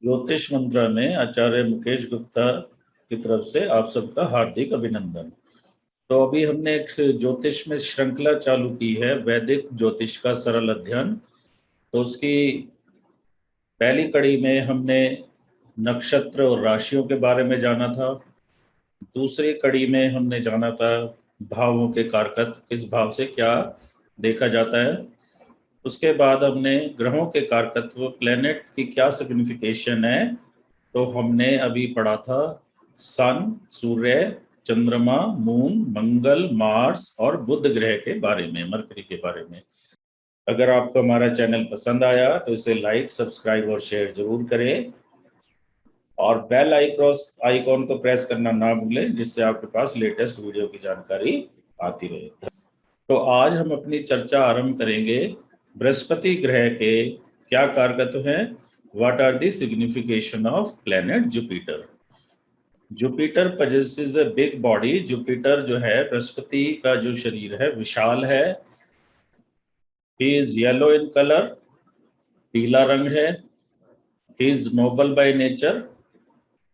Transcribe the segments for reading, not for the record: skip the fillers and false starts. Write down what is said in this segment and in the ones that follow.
ज्योतिष मंत्रा में आचार्य मुकेश गुप्ता की तरफ से आप सबका हार्दिक अभिनंदन। तो अभी हमने एक ज्योतिष में श्रृंखला चालू की है, वैदिक ज्योतिष का सरल अध्ययन। तो उसकी पहली कड़ी में हमने नक्षत्र और राशियों के बारे में जाना था। दूसरी कड़ी में हमने जाना था भावों के कारकत्व, किस भाव से क्या देखा जाता है। उसके बाद हमने ग्रहों के कारकत्व, प्लेनेट की क्या सिग्निफिकेशन है। तो हमने अभी पढ़ा था सन, सूर्य, चंद्रमा, मून, मंगल, मार्स और बुध ग्रह के बारे में, मरकरी के बारे में। अगर आपको हमारा चैनल पसंद आया तो इसे लाइक, सब्सक्राइब और शेयर जरूर करें और बेल आइकॉन को प्रेस करना ना भूलें, जिससे आपके पास लेटेस्ट वीडियो की जानकारी आती रहे। तो आज हम अपनी चर्चा आरंभ करेंगे बृहस्पति ग्रह के क्या कारकत्व हैं। What are the signification of planet Jupiter. Jupiter possesses a big body. Jupiter जो है, बृहस्पति का जो शरीर है विशाल है। He is yellow in colour, पीला रंग है। He is noble by nature.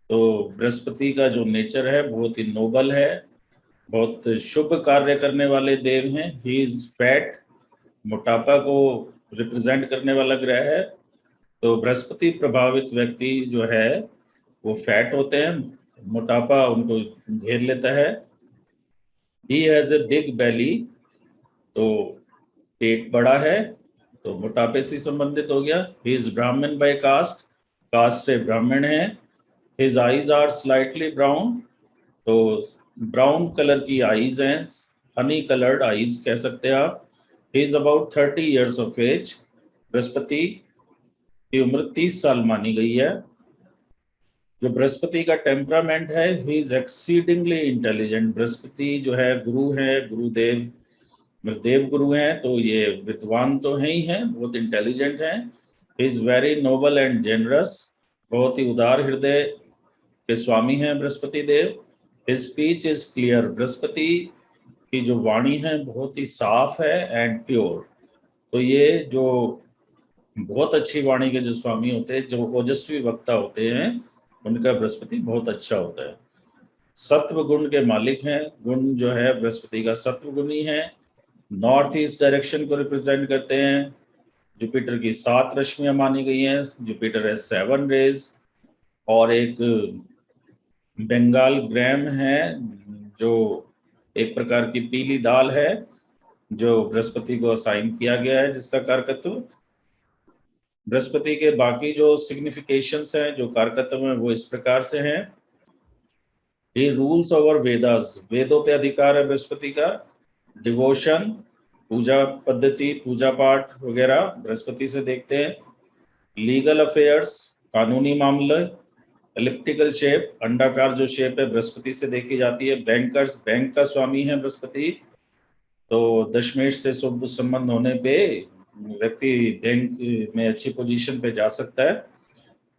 तो बृहस्पति का जो नेचर है बहुत ही नोबल है, बहुत शुभ कार्य करने वाले देव हैं। ही इज फैट, मोटापा को रिप्रेजेंट करने वाला ग्रह है। तो बृहस्पति प्रभावित व्यक्ति जो है वो फैट होते हैं, मोटापा उनको घेर लेता है। ही हैज ए बिग बेली, तो पेट बड़ा है, तो मोटापे से संबंधित हो गया। He is Brahmin by caste, caste से ब्राह्मण है। His eyes are slightly brown, तो ब्राउन कलर की आईज हैं, हनी कलर्ड आईज कह सकते हैं आप। He is about 30 years of age. Brihaspati की उम्र 30 साल मानी गई है। जो बृहस्पति का टेम्परामेंट है, he is exceedingly intelligent. Brihaspati जो है गुरु है, गुरुदेव देव गुरु हैं, तो ये विद्वान तो है ही हैं, बहुत इंटेलिजेंट हैं। He is very noble and generous, बहुत ही उदार हृदय के स्वामी हैं Brihaspati Dev. His speech is clear, Brihaspati की जो वाणी है बहुत ही साफ है एंड प्योर। तो ये जो बहुत अच्छी वाणी के जो स्वामी होते हैं, जो ओजस्वी वक्ता होते हैं, उनका बृहस्पति बहुत अच्छा होता है। सत्व गुण के मालिक हैं, गुण जो है बृहस्पति का सत्व गुण ही है। नॉर्थ ईस्ट डायरेक्शन को रिप्रेजेंट करते हैं। जुपिटर की 7 रश्मियां मानी गई हैं। जुपिटर है 7 रेज। और एक बंगाल ग्राम है, जो एक प्रकार की पीली दाल है, जो बृहस्पति को असाइन किया गया है, जिसका कारकत्व। बृहस्पति के बाकी जो सिग्निफिकेशंस हैं, जो कारकत्व हैं, वो इस प्रकार से हैं। ये रूल्स ओवर वेदास, वेदों पे अधिकार है बृहस्पति का। डिवोशन, पूजा पद्धति, पूजा पाठ वगैरह बृहस्पति से देखते हैं। लीगल अफेयर्स, कानूनी मामले। एलिप्टिकल शेप, अंडाकार जो शेप है बृहस्पति से देखी जाती है। बैंकर्स, बैंक का स्वामी है बृहस्पति, तो दशमेश से शुभ संबंध होने पे व्यक्ति बैंक में अच्छी पोजीशन पे जा सकता है।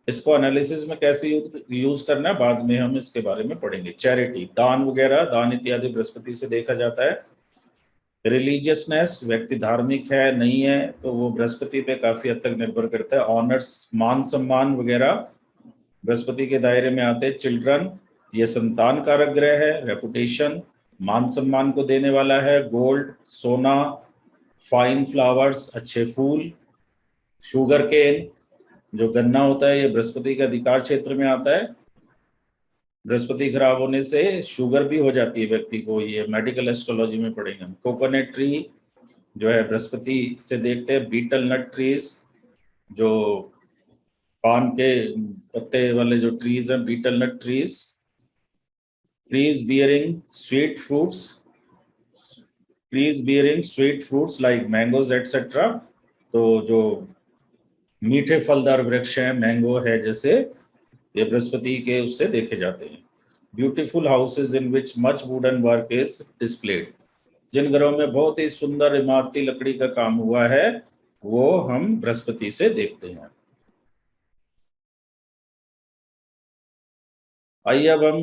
इसको एनालिसिस में कैसे यूज करना है बाद में हम इसके बारे में पढ़ेंगे। चैरिटी, दान वगैरह, दान इत्यादि बृहस्पति से देखा जाता है। रिलीजियसनेस, व्यक्ति धार्मिक है नहीं है, तो वो बृहस्पति पे काफी हद तक निर्भर करता है। ऑनर्स, मान सम्मान वगैरह बृहस्पति के दायरे में आते हैं। चिल्ड्रन, ये संतान कारक ग्रह है। रेपुटेशन, मान सम्मान को देने वाला है। गोल्ड, सोना, फाइन फ्लावर्स, अच्छे फूल। शुगर केन, जो गन्ना होता है, ये बृहस्पति के अधिकार क्षेत्र में आता है। बृहस्पति खराब होने से शुगर भी हो जाती है व्यक्ति को, ये मेडिकल एस्ट्रोलॉजी में पढ़ेंगे हम। कोकोनट ट्री जो है बृहस्पति से देखते हैं। बीटल नट ट्रीज, जो पान के पत्ते वाले जो ट्रीज हैं, betel nut trees. Trees bearing sweet fruits, trees bearing sweet fruits like mangoes etcetera. तो जो मीठे फलदार वृक्ष हैं, मैंगो है जैसे, ये बृहस्पति के उससे देखे जाते हैं। Beautiful houses in which much wooden work is displayed, जिन घरों में बहुत ही सुंदर इमारती लकड़ी का काम हुआ है, वो हम बृहस्पति से देखते हैं। आइए अब हम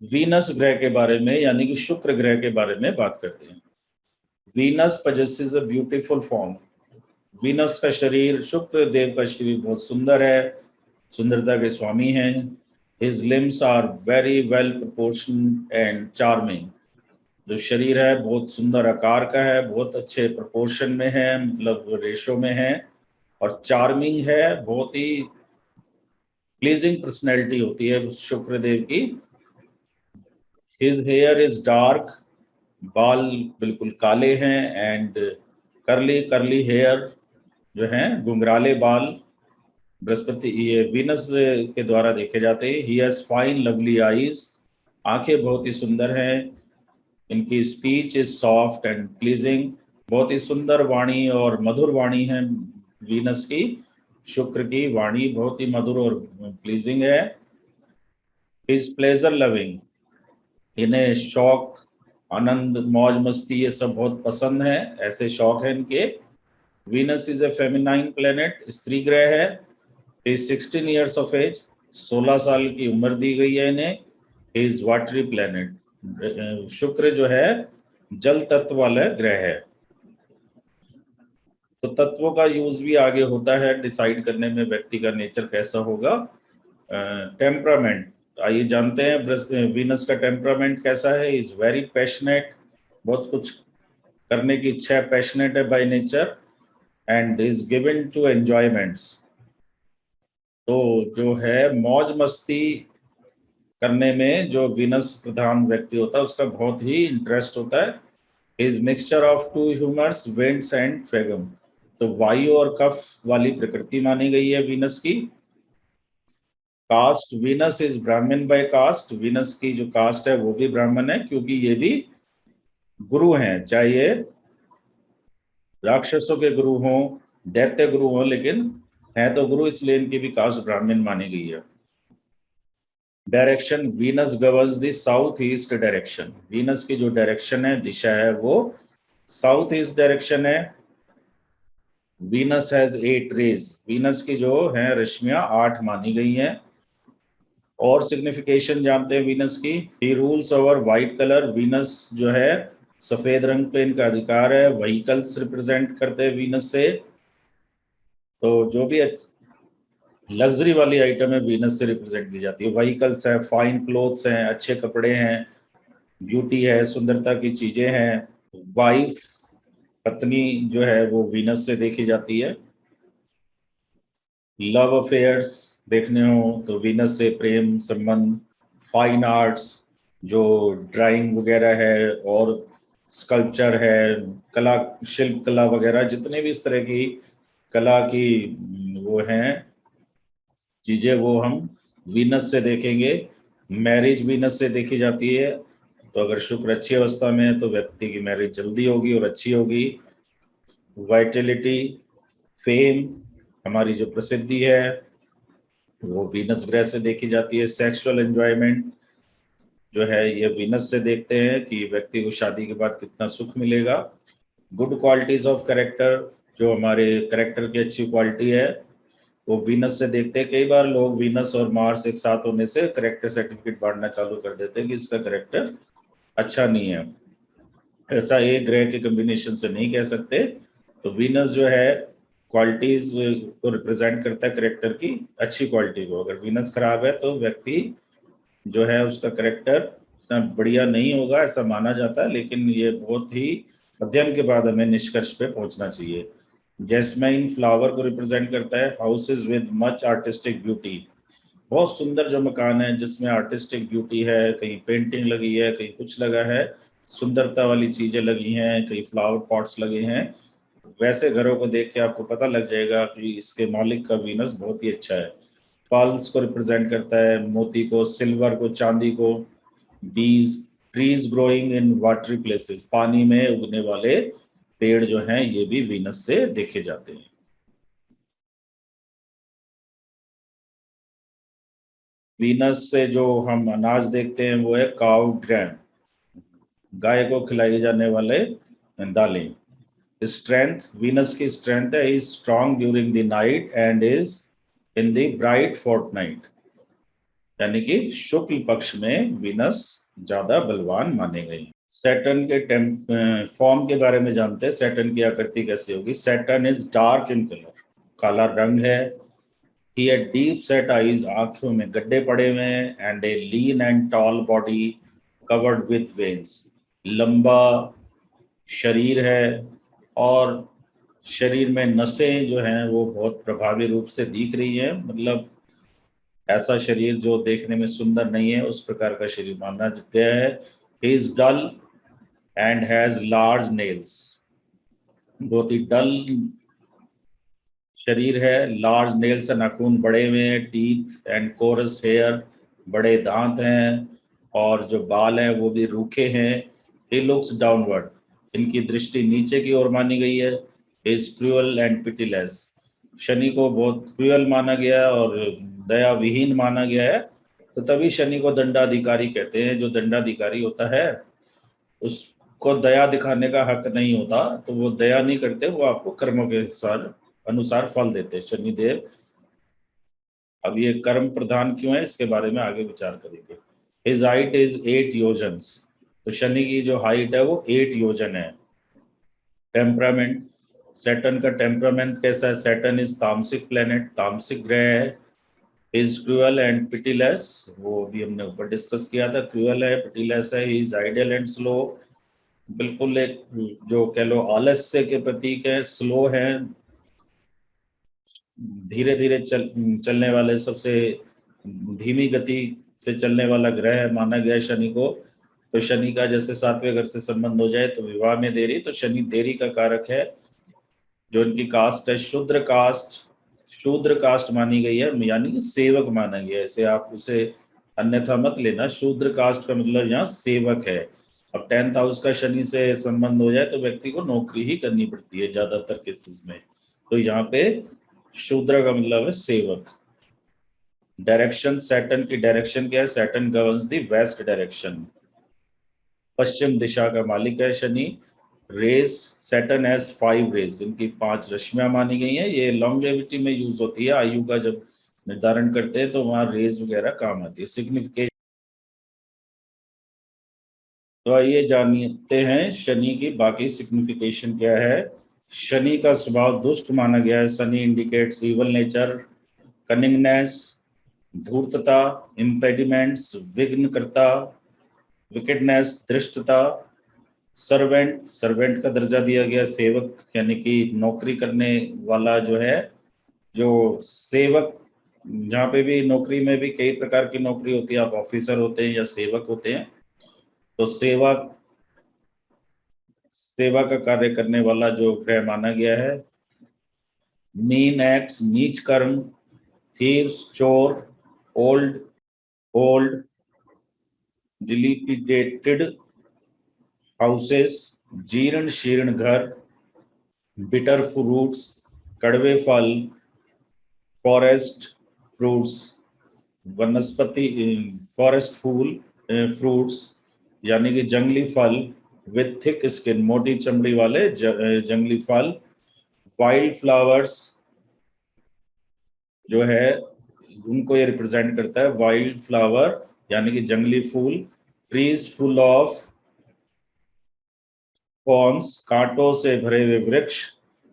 वीनस ग्रह के बारे में, यानी कि शुक्र ग्रह के बारे में बात करते हैं। Venus possesses a beautiful form, Venus का शरीर, शुक्र देव का शरीर बहुत सुंदर है, सुंदरता के स्वामी हैं। His limbs are very well proportioned and charming. जो शरीर है बहुत सुंदर आकार का है, बहुत अच्छे प्रोपोर्शन में है, मतलब रेशो में है, और चार्मिंग है, बहुत ही प्लीजिंग पर्सनैलिटी होती है शुक्र देव की। हिज हेयर इज डार्क, बाल बिल्कुल काले हैं, एंड करली करली हेयर जो हैं, घुंघराले बाल बृहस्पति ये वीनस के द्वारा देखे जाते हैं। He has fine lovely eyes, आंखें बहुत ही सुंदर हैं। इनकी speech is soft and pleasing, बहुत ही सुंदर वाणी और मधुर वाणी है वीनस की। शुक्र की वाणी बहुत ही मधुर और प्लीजिंग है। इज प्लेजर लविंग, इन्हें शौक, आनंद, मौज मस्ती ये सब बहुत पसंद है, ऐसे शौक हैं इनके। Venus is a feminine planet, स्त्री ग्रह है। इज 16 ईयर्स ऑफ एज, 16 साल की उम्र दी गई है इन्हें। इज वाटरी प्लेनेट, शुक्र जो है जल तत्व वाला ग्रह है। तो तत्वों का यूज भी आगे होता है डिसाइड करने में व्यक्ति का नेचर कैसा होगा। टेम्परामेंट, आइए जानते हैं वीनस का टेम्परामेंट कैसा है। इज वेरी पैशनेट, बहुत कुछ करने की इच्छा है, पैशनेट है by nature, and is given to enjoyments. तो जो है मौज मस्ती करने में जो वीनस प्रधान व्यक्ति होता है उसका बहुत ही इंटरेस्ट होता है। Is mixture of two humours, winds and phlegm, तो वायु और कफ वाली प्रकृति मानी गई है वीनस की। Cast, Venus is Brahmin by cast, Venus की जो कास्ट है वो भी ब्राह्मण है, क्योंकि ये भी गुरु हैं, चाहे ये राक्षसों के गुरु हों, दैत्य गुरु हों, लेकिन है तो गुरु, इसलिए इनकी भी कास्ट ब्राह्मण मानी गई है। Direction, Venus governs the south east direction, Venus की जो डायरेक्शन है, दिशा है, वो साउथ ईस्ट डायरेक्शन है। वीनस हैज 8 रेज, वीनस की जो है रश्मियां 8 मानी गई हैं। और सिग्निफिकेशन जानते हैं वीनस की। He rules over white colour, Venus जो है सफेद रंग पे इनका अधिकार है। व्हीकल्स रिप्रेजेंट करते हैं वीनस से, तो जो भी लग्जरी वाली आइटम है वीनस से रिप्रेजेंट की जाती है। व्हीकल्स है, फाइन क्लोथ्स हैं, अच्छे कपड़े हैं, ब्यूटी है, सुंदरता की चीजें हैं। वाइफ, पत्नी जो है वो वीनस से देखी जाती है। लव अफेयर्स देखने हो तो वीनस से प्रेम संबंध। फाइन आर्ट्स, जो ड्राइंग वगैरह है और स्कल्पचर है, कला, शिल्प कला वगैरह, जितने भी इस तरह की कला की वो हैं चीजें, वो हम वीनस से देखेंगे। मैरिज वीनस से देखी जाती है, तो अगर शुक्र अच्छी अवस्था में है तो व्यक्ति की मैरिज जल्दी होगी और अच्छी होगी। वाइटलिटी, फेम, हमारी जो प्रसिद्धि है वो वीनस ग्रह से देखी जाती है। सेक्सुअल एंजॉयमेंट जो है ये वीनस से देखते हैं कि व्यक्ति को शादी के बाद कितना सुख मिलेगा। गुड क्वालिटीज ऑफ कैरेक्टर, जो हमारे कैरेक्टर की अच्छी क्वालिटी है वो वीनस से देखते हैं। कई बार लोग वीनस और मार्स एक साथ होने से कैरेक्टर सर्टिफिकेट बांटना चालू कर देते हैं कि इसका कैरेक्टर अच्छा नहीं है, ऐसा एक ग्रह के कॉम्बिनेशन से नहीं कह सकते। तो वीनस जो है क्वालिटीज को रिप्रेजेंट करता है, कैरेक्टर की अच्छी क्वालिटी को। अगर वीनस खराब है तो व्यक्ति जो है उसका कैरेक्टर उतना बढ़िया नहीं होगा, ऐसा माना जाता है, लेकिन ये बहुत ही अध्ययन के बाद हमें निष्कर्ष पे पहुंचना चाहिए। जैस्माइन फ्लावर को रिप्रेजेंट करता है। Houses with much artistic beauty, बहुत सुंदर जो मकान है जिसमें आर्टिस्टिक ब्यूटी है, कहीं पेंटिंग लगी है, कहीं कुछ लगा है, सुंदरता वाली चीजें लगी हैं, कहीं फ्लावर पॉट्स लगे हैं, वैसे घरों को देख के आपको पता लग जाएगा कि इसके मालिक का वीनस बहुत ही अच्छा है। पर्ल्स को रिप्रेजेंट करता है, मोती को, सिल्वर को, चांदी को। बीज, trees growing in watery places, पानी में उगने वाले पेड़ जो हैं ये भी वीनस से देखे जाते हैं। वीनस से जो हम अनाज देखते हैं वो है काउ ग्रैम, गाय को खिलाई जाने वाले दालें। स्ट्रेंथ, वीनस की स्ट्रेंथ है, is strong during the night and is in the bright fortnight, यानी कि शुक्ल पक्ष में वीनस ज्यादा बलवान माने गए। सैटर्न के फॉर्म के बारे में जानते हैं। सैटर्न की आकृति कैसी होगी। Saturn is dark in colour, काला रंग है। He had deep set eyes, आंखों में गड्ढे पड़े हुए हैं। And A lean and tall body covered with veins, लंबा शरीर है और शरीर में नसें जो हैं वो बहुत प्रभावी रूप से दिख रही हैं। मतलब ऐसा शरीर जो देखने में सुंदर नहीं है, उस प्रकार का शरीर माना गया है। He is dull and has large nails, बहुत ही डल शरीर है। लार्ज नेल्स, नाखून बड़े हुए हैं। टीथ एंड कोरस हेयर, बड़े दांत हैं। और जो बाल हैं वो भी रूखे हैं। ही लुक्स डाउनवर्ड, इनकी दृष्टि नीचे की ओर मानी गई है। Is cruel and pitiless, Shani को बहुत क्रूअल माना गया है और दया विहीन माना गया है। तो तभी शनि को दंडाधिकारी कहते हैं। जो दंडाधिकारी होता है उसको दया दिखाने का हक नहीं होता, तो वो दया नहीं करते, वो आपको कर्मों के अनुसार फल देते हैं शनिदेव। अब ये कर्म प्रधान क्यों है, इसके बारे में आगे विचार करेंगे। हिज हाइट इज 8 योजन्स, तो शनि की जो हाइट है वो 8 योजन है। टेम्परामेंट, सैटर्न का टेम्परामेंट कैसा है। सैटर्न इज तामसिक प्लेनेट, तामसिक ग्रह है। इज क्रूअल एंड पिटीलेस, वो भी हमने ऊपर डिस्कस किया था। क्रूअल है, पिटीलेस है। इज आइडियल एंड स्लो, बिल्कुल एक जो कह लो आलस्य के प्रतीक है। स्लो है, धीरे धीरे चलने वाले, सबसे धीमी गति से चलने वाला ग्रह माना गया है शनि को। तो शनि का जैसे 7वें घर से संबंध हो जाए तो विवाह में देरी, तो शनि देरी का कारक है। जो इनकी कास्ट है शूद्र कास्ट, शूद्र कास्ट मानी गई है, यानी कि सेवक माना गया है। ऐसे आप उसे अन्यथा मत लेना। शूद्र कास्ट का मतलब यहाँ सेवक है। अब 10th हाउस का शनि से संबंध हो जाए तो व्यक्ति को नौकरी ही करनी पड़ती है ज्यादातर केसेस में। तो यहाँ पे शूद्र का मतलब है सेवक। डायरेक्शन, सैटर्न की डायरेक्शन क्या है। Saturn governs the west direction, पश्चिम दिशा का मालिक है Shani. Rays, Saturn has 5 rays, इनकी 5 रश्मियां मानी गई हैं। ये लॉन्गेविटी में यूज होती है, आयु का जब निर्धारण करते हैं तो वहां रेज वगैरह काम आती है। सिग्निफिकेशन, तो आइए जानते हैं शनि की बाकी सिग्निफिकेशन क्या है। शनि का स्वभाव दुष्ट माना गया है। Shani indicates evil nature, cunningness, धूर्तता, इम्पेडिमेंट्स, विघ्नकर्ता, विकेटनेस, धृष्टता। सर्वेंट, सर्वेंट का दर्जा दिया गया, सेवक यानी कि नौकरी करने वाला जो है, जो सेवक। जहाँ पे भी नौकरी में भी कई प्रकार की नौकरी होती है, आप ऑफिसर होते हैं या सेवक होते हैं। तो सेवा, सेवा का कार्य करने वाला जो ग्रह माना गया है। मीन एक्ट्स, नीच कर्म, थीव्स, चोर, ओल्ड ओल्ड, डिलीपिडेटेड हाउसेस, जीर्ण शीर्ण घर, बिटर फ्रूट्स, कड़वे फल, फॉरेस्ट फ्रूट्स, वनस्पति, फॉरेस्ट फूल, फ्रूट्स यानी कि जंगली फल, विथ थिक स्किन, मोटी चमड़ी वाले जंगली फल। वाइल्ड फ्लावर्स जो है उनको ये रिप्रेजेंट करता है, वाइल्ड फ्लावर यानी कि जंगली फूल। ट्रीज फुल ऑफ थॉर्न्स, कांटों से भरे हुए वृक्ष।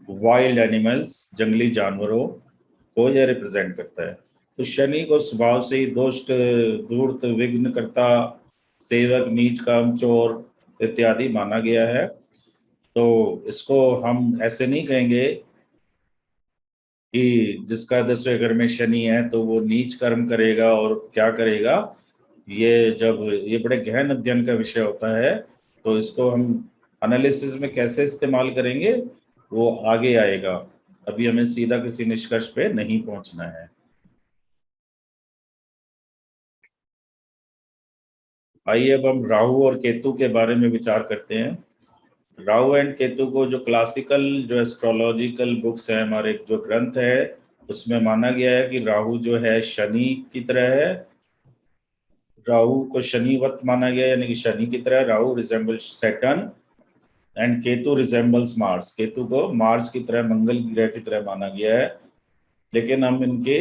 वाइल्ड एनिमल्स, जंगली जानवरों को यह रिप्रेजेंट करता है। तो शनि को स्वभाव से ही दुष्ट, धूर्त, विघ्नकर्ता, सेवक, नीच, काम, चोर इत्यादि माना गया है। तो इसको हम ऐसे नहीं कहेंगे कि जिसका 10वें घर में शनि है तो वो नीच कर्म करेगा और क्या करेगा। ये जब ये बड़े गहन अध्ययन का विषय होता है, तो इसको हम एनालिसिस में कैसे इस्तेमाल करेंगे वो आगे आएगा। अभी हमें सीधा किसी निष्कर्ष पे नहीं पहुंचना है। आइए अब हम राहु और केतु के बारे में विचार करते हैं। राहु एंड केतु को जो क्लासिकल, जो एस्ट्रोलॉजिकल बुक्स है, हमारे जो ग्रंथ है, उसमें माना गया है कि राहु जो है शनि की तरह है। राहु को शनिवत माना गया, यानी कि शनि की तरह। Rahu resembles Saturn and Ketu resembles Mars, Ketu को मार्स की तरह, मंगल ग्रह की तरह माना गया है। लेकिन हम इनके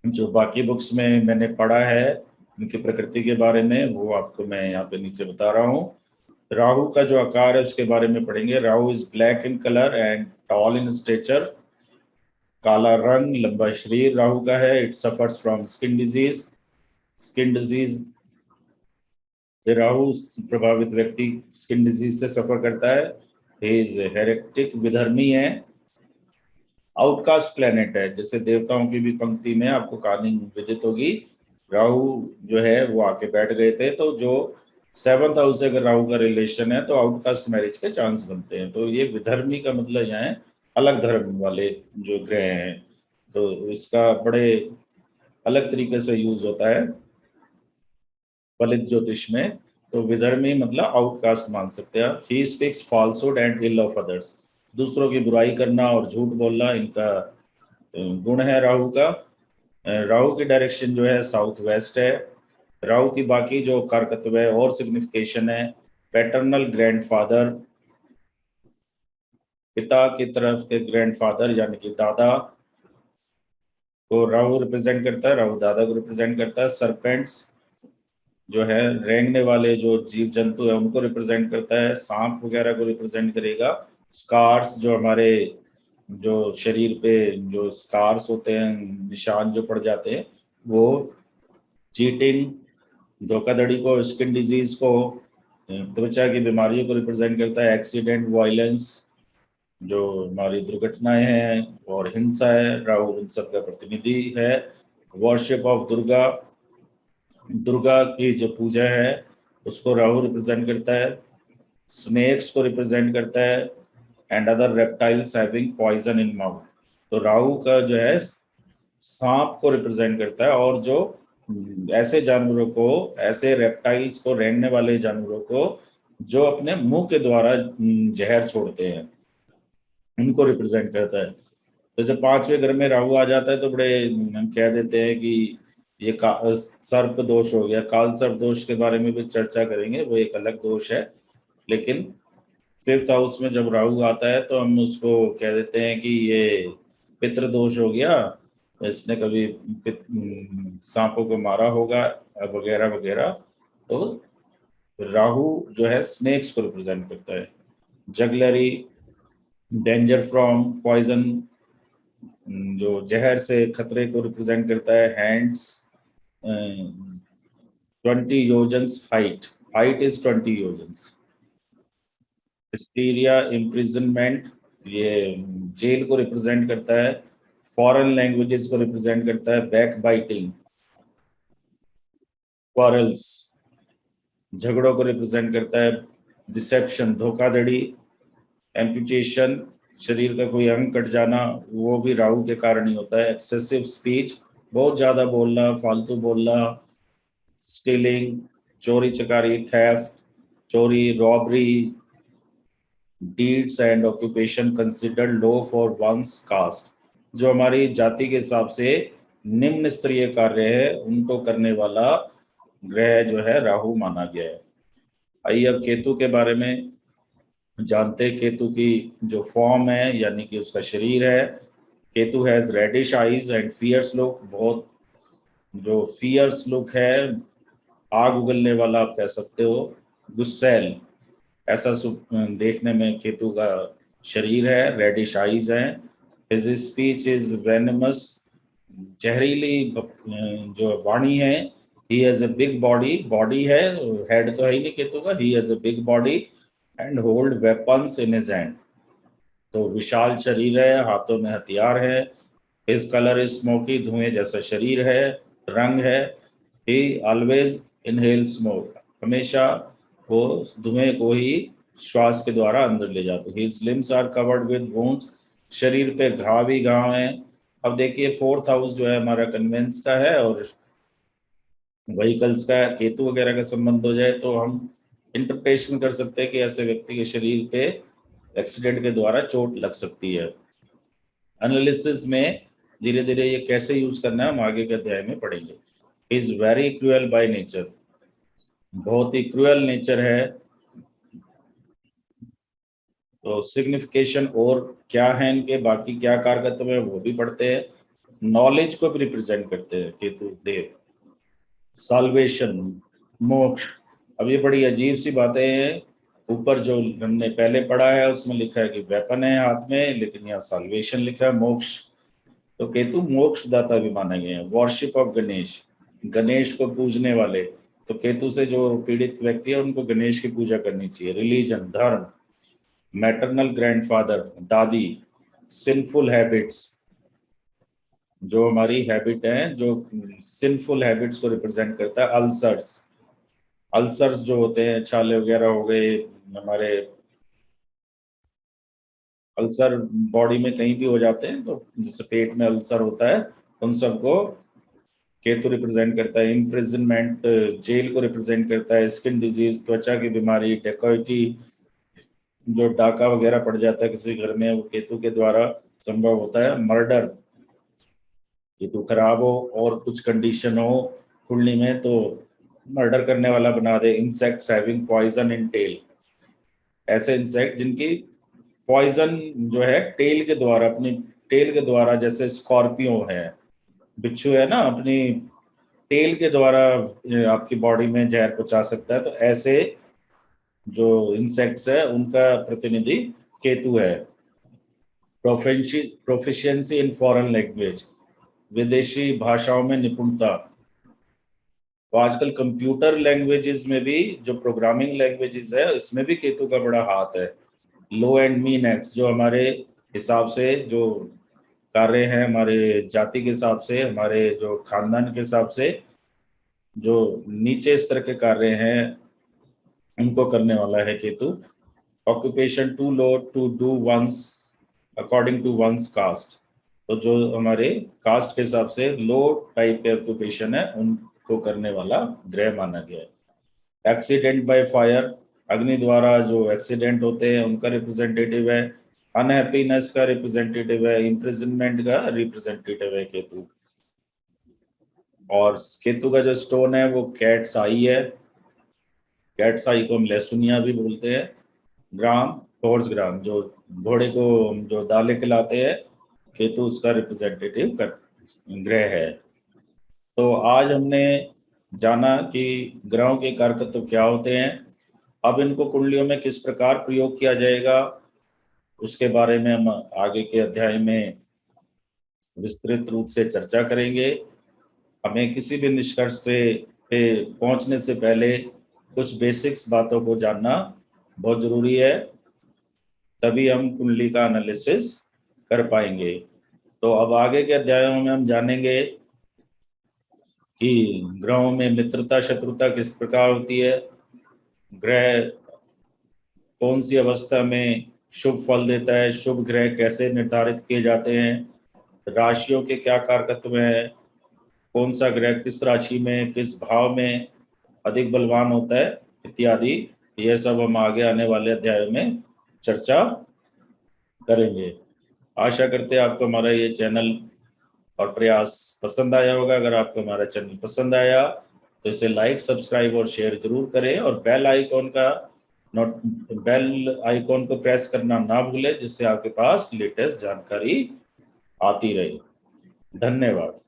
जो बाकी बुक्स में मैंने पढ़ा है इनकी प्रकृति के बारे में, वो आपको मैं यहाँ पे नीचे बता रहा हूँ। राहु का जो आकार है उसके बारे में पढ़ेंगे। Rahu is black in colour and tall in stature. काला रंग, लंबा शरीर राहु का है। It suffers from skin disease. Skin disease से राहु प्रभावित व्यक्ति स्किन डिजीज से सफर करता है। ही इज हेरेक्टिक, विधर्मी है। आउटकास्ट प्लेनेट है, जैसे देवताओं की भी पंक्ति में आपको कहानी विदित होगी। राहु जो है वो आके बैठ गए थे, तो जो 7th हाउस से अगर राहु का रिलेशन है तो आउटकास्ट मैरिज के चांस बनते हैं। तो ये विधर्मी का मतलब यहाँ है अलग धर्म वाले जो ग्रह हैं। तो इसका बड़े अलग तरीके से यूज होता है फलित ज्योतिष में। तो विधर्मी मतलब आउटकास्ट मान सकते हैं। He speaks falsehood and ill of others. दूसरों की बुराई करना और झूठ बोलना इनका गुण है राहु का। राहु की डायरेक्शन जो है साउथ वेस्ट है। राहु की बाकी जो कारकत्व है और सिग्निफिकेशन है, पैटर्नल ग्रैंडफादर, पिता की तरफ के ग्रैंडफादर यानी कि दादा को राहु रिप्रेजेंट करता है। राहु दादा को रिप्रेजेंट करता है। सरपेंट्स जो है रेंगने वाले जो जीव जंतु है उनको रिप्रेजेंट करता है। सांप वगैरह को रिप्रेजेंट करेगा। स्कार्स जो हमारे जो शरीर पे जो स्कार्स होते हैं, निशान जो पड़ जाते हैं, वो चीटिंग, धोखाधड़ी को, स्किन डिजीज को, त्वचा की बीमारियों को रिप्रेजेंट करता है। एक्सीडेंट, वायलेंस, जो हमारी दुर्घटनाएं हैं और हिंसा है, राहु उन सब का प्रतिनिधि है। वर्शिप ऑफ दुर्गा, दुर्गा की जो पूजा है उसको राहु रिप्रेजेंट करता है। स्नेक्स को रिप्रेजेंट करता है। And other reptiles having poison in mouth. तो राहु का जो है सांप को रिप्रेजेंट करता है, और जो ऐसे जानवरों को, ऐसे रेप्टाइल्स को, रेंगने वाले जानवरों को जो अपने मुंह के द्वारा जहर छोड़ते हैं, उनको रिप्रेजेंट करता है। तो जब 5वें घर में राहु आ जाता है तो बड़े हम कह देते हैं कि ये सर्प दोष हो गया। काल सर्प दोष के बारे में भी चर्चा करेंगे, वो एक अलग दोष है। लेकिन 5th हाउस में जब राहु आता है तो हम उसको कह देते हैं कि ये पितृ दोष हो गया, इसने कभी सांपों को मारा होगा, वगैरह वगैरह। तो राहु जो है स्नेक्स को रिप्रेजेंट करता है। जगलरी, डेंजर फ्रॉम पॉइजन, जो जहर से खतरे को रिप्रेजेंट करता है। हैंड्स, 20 योजन्स हाइट, हाइट इज 20 योजन्स। हिस्टीरिया, इम्प्रिजनमेंट, ये जेल को रिप्रेजेंट करता है। फॉरेन लैंग्वेजेस को रिप्रेजेंट करता है। बैक बाइटिंग, क्वारल्स, झगड़ों को रिप्रेजेंट करता है। डिसेप्शन, धोखाधड़ी। एम्पुटेशन, शरीर का कोई अंग कट जाना, वो भी राहु के कारण ही होता है। एक्सेसिव स्पीच, बहुत ज्यादा बोलना, फालतू बोलना। स्टीलिंग, चोरी चकारी, थेफ्ट, चोरी, robbery. Deeds and occupation considered low for one's caste, जो हमारी जाति के हिसाब से निम्न स्तरीय कार्य है उनको करने वाला ग्रह जो है राहु माना गया है। आइए अब केतु के बारे में जानते हैं। केतु की जो फॉर्म है यानी कि उसका शरीर है। Ketu has reddish eyes and fierce look, बहुत जो फियर्स लुक है, आग उगलने वाला आप कह सकते हो, गुस्सैल, ऐसा देखने में केतु का शरीर है। रेडिश आईज है। हिज स्पीच इज वेनमस, जहरीली जो वाणी है। He has a big body, body है, हेड तो है ही नहीं केतु का। He has a big body and hold weapons in his hand, तो विशाल शरीर है, हाथों में हथियार है। हिज कलर इज स्मोकी, धुएं जैसा शरीर है, रंग है। ही ऑलवेज इनहेल स्मोक, हमेशा वो धुएं को ही श्वास के द्वारा अंदर ले जाते। His limbs are covered with wounds, शरीर पे घाव ही घाव हैं। अब देखिए 4th हाउस जो है हमारा कन्वेंस का है, और व्हीकल्स का केतु वगैरह का संबंध हो जाए तो हम इंटरप्रिटेशन कर सकते हैं कि ऐसे व्यक्ति के शरीर पे एक्सीडेंट के द्वारा चोट लग सकती है। एनालिसिस में धीरे धीरे ये कैसे यूज करना है हम आगे के अध्याय में पढ़ेंगे। Is very cruel by nature, बहुत ही क्रूअल नेचर है। तो सिग्निफिकेशन और क्या है इनके, बाकी क्या कारकत्व है वो भी पढ़ते हैं। नॉलेज को भी रिप्रेजेंट करते हैं केतु देव। साल्वेशन, मोक्ष। अब ये बड़ी अजीब सी बातें हैं, ऊपर जो हमने पहले पढ़ा है उसमें लिखा है कि वेपन है हाथ में, लेकिन यहाँ साल्वेशन लिखा है, मोक्ष। तो केतु मोक्षदाता भी माने गए हैं। वॉरशिप ऑफ गणेश, गणेश को पूजने वाले, तो केतु से जो पीड़ित व्यक्ति है उनको गणेश की पूजा करनी चाहिए। रिलीजन, धर्म, मैटरनल ग्रैंडफादर, दादी। सिंफुल हैबिट्स, जो हमारी हैबिट है, जो सिंफुल हैबिट्स को रिप्रेजेंट करता है। अल्सर्स, अल्सर्स जो होते हैं, छाले वगैरह हो गए हमारे, अल्सर बॉडी में कहीं भी हो जाते हैं, तो जैसे पेट में अल्सर होता है, उन सबको केतु रिप्रेजेंट करता है। इम्प्रिजनमेंट, जेल को रिप्रेजेंट करता है। स्किन डिजीज, त्वचा की बीमारी। डेकोइटी, जो डाका वगैरह पड़ जाता है किसी घर में, वो केतु के द्वारा संभव होता है। मर्डर, केतु खराब हो और कुछ कंडीशन हो कुंडली में तो मर्डर करने वाला बना दे। Insects having poison in tail, ऐसे इंसेक्ट जिनकी पॉइजन जो है टेल के द्वारा, अपनी टेल के द्वारा, जैसे स्कॉर्पियो है, बिच्छू है ना, अपनी टेल के द्वारा आपकी बॉडी में जहर पहुंचा सकता है। तो ऐसे जो इंसेक्ट्स है उनका प्रतिनिधि केतु है। प्रोफिशिएंसी इन फॉरेन लैंग्वेज, विदेशी भाषाओं में निपुणता। तो आजकल कंप्यूटर लैंग्वेजेस में भी, जो प्रोग्रामिंग लैंग्वेजेस है, इसमें भी केतु का बड़ा हाथ है। लो एंड मीन एक्ट्स, जो हमारे हिसाब से जो कार्य हैं, हमारे जाति के हिसाब से, हमारे जो खानदान के हिसाब से जो नीचे स्तर के कार्य हैं, उनको करने वाला है Ketu. Occupation, too low to do one's according to one's caste, तो जो हमारे कास्ट के हिसाब से लो टाइप के ऑक्यूपेशन है, उनको करने वाला ग्रह माना गया है। एक्सीडेंट बाय फायर, अग्नि द्वारा जो एक्सीडेंट होते हैं उनका रिप्रेजेंटेटिव है। अनहैप्पीनेस का रिप्रेजेंटेटिव है। इम्प्रिजनमेंट का रिप्रेजेंटेटिव है केतु। और केतु का जो स्टोन है वो कैट्स आई है। कैट्स आई को हम लहसुनिया भी बोलते हैं। ग्राम, हॉर्स ग्राम, जो घोड़े को जो दाले खिलाते हैं, केतु उसका रिप्रेजेंटेटिव ग्रह है। तो आज हमने जाना कि ग्रहों के कारकत्व क्या होते हैं। अब इनको कुंडलियों में किस प्रकार प्रयोग किया जाएगा, उसके बारे में हम आगे के अध्याय में विस्तृत रूप से चर्चा करेंगे। हमें किसी भी निष्कर्ष से पे पहुंचने से पहले कुछ बेसिक्स बातों को जानना बहुत जरूरी है, तभी हम कुंडली का एनालिसिस कर पाएंगे। तो अब आगे के अध्यायों में हम जानेंगे कि ग्रहों में मित्रता शत्रुता किस प्रकार होती है, ग्रह कौन सी अवस्था में शुभ फल देता है, शुभ ग्रह कैसे निर्धारित किए जाते हैं, राशियों के क्या कारकत्व है, कौन सा ग्रह किस राशि में किस भाव में अधिक बलवान होता है, इत्यादि। यह सब हम आगे आने वाले अध्यायों में चर्चा करेंगे। आशा करते हैं आपको हमारा ये चैनल और प्रयास पसंद आया होगा। अगर आपको हमारा चैनल पसंद आया तो इसे लाइक, सब्सक्राइब और शेयर जरूर करें, और बेल आइकॉन को प्रेस करना ना भूलें, जिससे आपके पास लेटेस्ट जानकारी आती रहे। धन्यवाद।